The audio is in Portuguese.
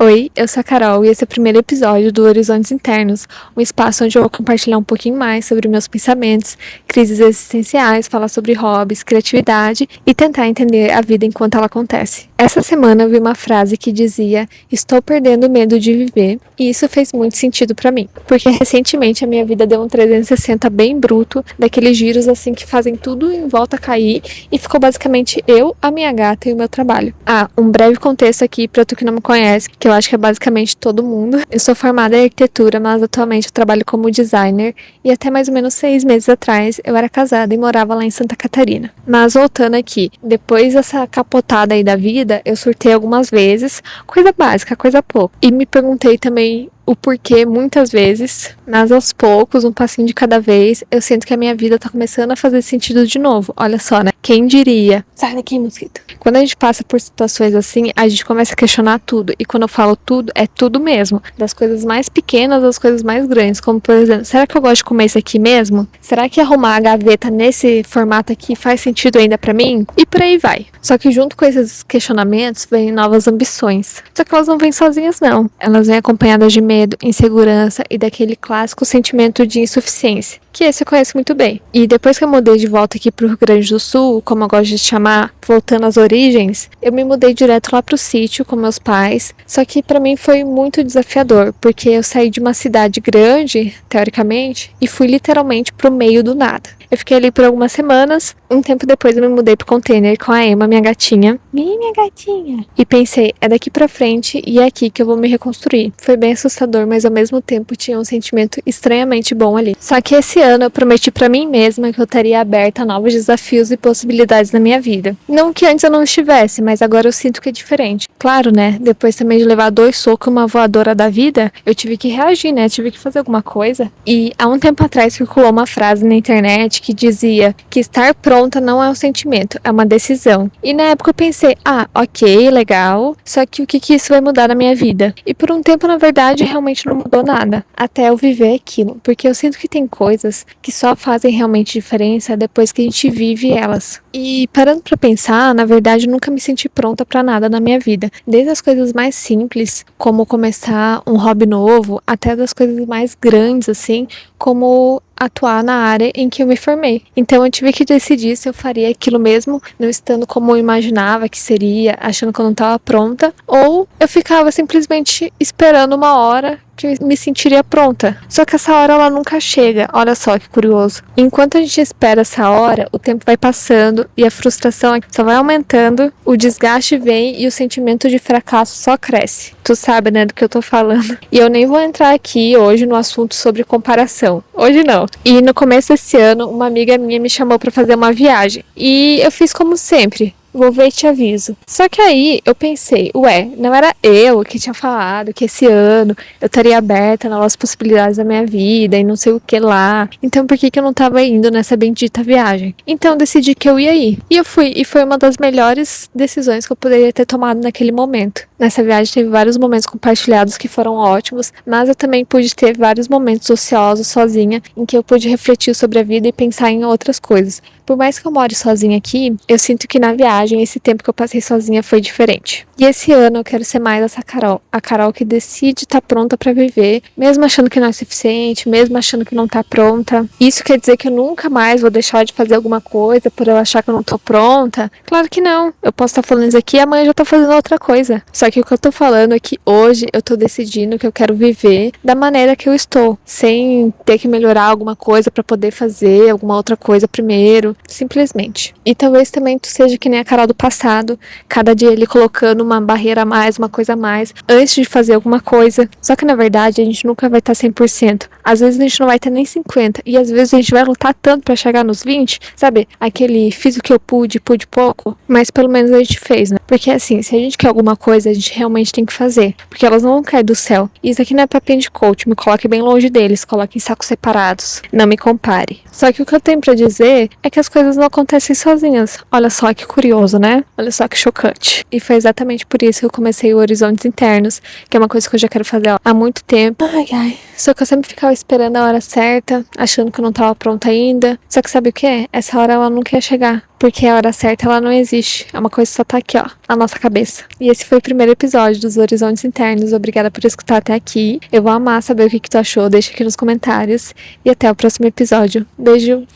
Oi, eu sou a Carol e esse é o primeiro episódio do Horizontes Internos, um espaço onde eu vou compartilhar um pouquinho mais sobre meus pensamentos, crises existenciais, falar sobre hobbies, criatividade e tentar entender a vida enquanto ela acontece. Essa semana eu vi uma frase que dizia: "Estou perdendo o medo de viver", e isso fez muito sentido pra mim, porque recentemente a minha vida deu um 360 bem bruto, daqueles giros assim que fazem tudo em volta cair e ficou basicamente eu, a minha gata e o meu trabalho. Um breve contexto aqui pra tu que não me conhece, que eu acho que é basicamente todo mundo. Eu sou formada em arquitetura, mas atualmente eu trabalho como designer e até mais ou menos 6 meses atrás eu era casada e morava lá em Santa Catarina. Mas voltando aqui, depois dessa capotada aí da vida, eu surtei algumas vezes, coisa básica, coisa pouca. E me perguntei também o porquê muitas vezes, mas aos poucos, um passinho de cada vez, eu sinto que a minha vida tá começando a fazer sentido de novo. Olha só, né? Quem diria? Sai daqui, mosquito. Quando a gente passa por situações assim, a gente começa a questionar tudo. E quando eu falo tudo, é tudo mesmo. Das coisas mais pequenas às coisas mais grandes. Como, por exemplo, será que eu gosto de comer isso aqui mesmo? Será que arrumar a gaveta nesse formato aqui faz sentido ainda pra mim? E por aí vai. Só que junto com esses questionamentos, vêm novas ambições. Só que elas não vêm sozinhas, não. Elas vêm acompanhadas de medo, insegurança e daquele clássico sentimento de insuficiência, que esse eu conheço muito bem. E depois que eu mudei de volta aqui pro Rio Grande do Sul, como eu gosto de chamar, voltando às origens, eu me mudei direto lá pro sítio com meus pais, só que pra mim foi muito desafiador, porque eu saí de uma cidade grande, teoricamente, e fui literalmente pro meio do nada. Eu fiquei ali por algumas semanas, um tempo depois eu me mudei pro container com a Emma, minha gatinha. Minha gatinha! E pensei, é daqui pra frente e é aqui que eu vou me reconstruir. Foi bem assustador, mas ao mesmo tempo tinha um sentimento estranhamente bom ali. Só que esse ano eu prometi pra mim mesma que eu estaria aberta a novos desafios e possibilidades na minha vida. Não que antes eu não estivesse, mas agora eu sinto que é diferente. Claro, né? Depois também de levar 2 socos e uma voadora da vida, eu tive que reagir, né? Tive que fazer alguma coisa. E há um tempo atrás circulou uma frase na internet que dizia que estar pronta não é um sentimento, é uma decisão. E na época eu pensei, ok, legal, só que o que isso vai mudar na minha vida? E por um tempo, na verdade, realmente não mudou nada, até eu viver aquilo, porque eu sinto que tem coisas que só fazem realmente diferença depois que a gente vive elas. E parando pra pensar, na verdade, eu nunca me senti pronta pra nada na minha vida, desde as coisas mais simples, como começar um hobby novo, até das coisas mais grandes, assim, como atuar na área em que eu me formei. Então eu tive que decidir se eu faria aquilo mesmo, não estando como eu imaginava que seria, achando que eu não estava pronta, ou eu ficava simplesmente esperando uma hora que eu me sentiria pronta. Só que essa hora ela nunca chega. Olha só que curioso. Enquanto a gente espera essa hora, o tempo vai passando e a frustração só vai aumentando, o desgaste vem e o sentimento de fracasso só cresce. Tu sabe, né, do que eu tô falando. E eu nem vou entrar aqui hoje no assunto sobre comparação. Hoje não. E no começo desse ano, uma amiga minha me chamou pra fazer uma viagem. E eu fiz como sempre. Vou ver e te aviso. Só que aí eu pensei, não era eu que tinha falado que esse ano eu estaria aberta a novas possibilidades da minha vida e não sei o que lá. Então por que eu não tava indo nessa bendita viagem? Então eu decidi que eu ia ir. E eu fui. E foi uma das melhores decisões que eu poderia ter tomado naquele momento. Nessa viagem teve vários momentos compartilhados que foram ótimos, mas eu também pude ter vários momentos ociosos sozinha em que eu pude refletir sobre a vida e pensar em outras coisas. Por mais que eu more sozinha aqui, eu sinto que na viagem esse tempo que eu passei sozinha foi diferente. E esse ano eu quero ser mais essa Carol. A Carol que decide estar pronta pra viver, mesmo achando que não é suficiente, mesmo achando que não tá pronta. Isso quer dizer que eu nunca mais vou deixar de fazer alguma coisa por eu achar que eu não tô pronta? Claro que não. Eu posso estar falando isso aqui e amanhã eu já tô fazendo outra coisa. Só que o que eu tô falando é que hoje eu tô decidindo que eu quero viver da maneira que eu estou, sem ter que melhorar alguma coisa pra poder fazer alguma outra coisa primeiro. Simplesmente. E talvez também tu seja que nem a Carol do passado, cada dia ele colocando uma barreira a mais, uma coisa a mais, antes de fazer alguma coisa. Só que na verdade a gente nunca vai estar 100%. Às vezes a gente não vai ter nem 50%. E às vezes a gente vai lutar tanto pra chegar nos 20%, sabe? Aquele fiz o que eu pude pouco, mas pelo menos a gente fez, né? Porque assim, se a gente quer alguma coisa, a gente realmente tem que fazer. Porque elas não vão cair do céu. E isso aqui não é papinho de coach, me coloque bem longe deles, coloque em sacos separados. Não me compare. Só que o que eu tenho pra dizer é que as coisas não acontecem sozinhas. Olha só que curioso, né? Olha só que chocante. E foi exatamente por isso que eu comecei o Horizontes Internos, que é uma coisa que eu já quero fazer há muito tempo. Só que eu sempre ficava esperando a hora certa, achando que eu não tava pronta ainda. Só que sabe o que é? Essa hora ela não quer chegar. Porque a hora certa ela não existe. É uma coisa que só tá aqui, ó, na nossa cabeça. E esse foi o primeiro episódio dos Horizontes Internos. Obrigada por escutar até aqui. Eu vou amar saber o que tu achou. Deixa aqui nos comentários. E até o próximo episódio. Beijo!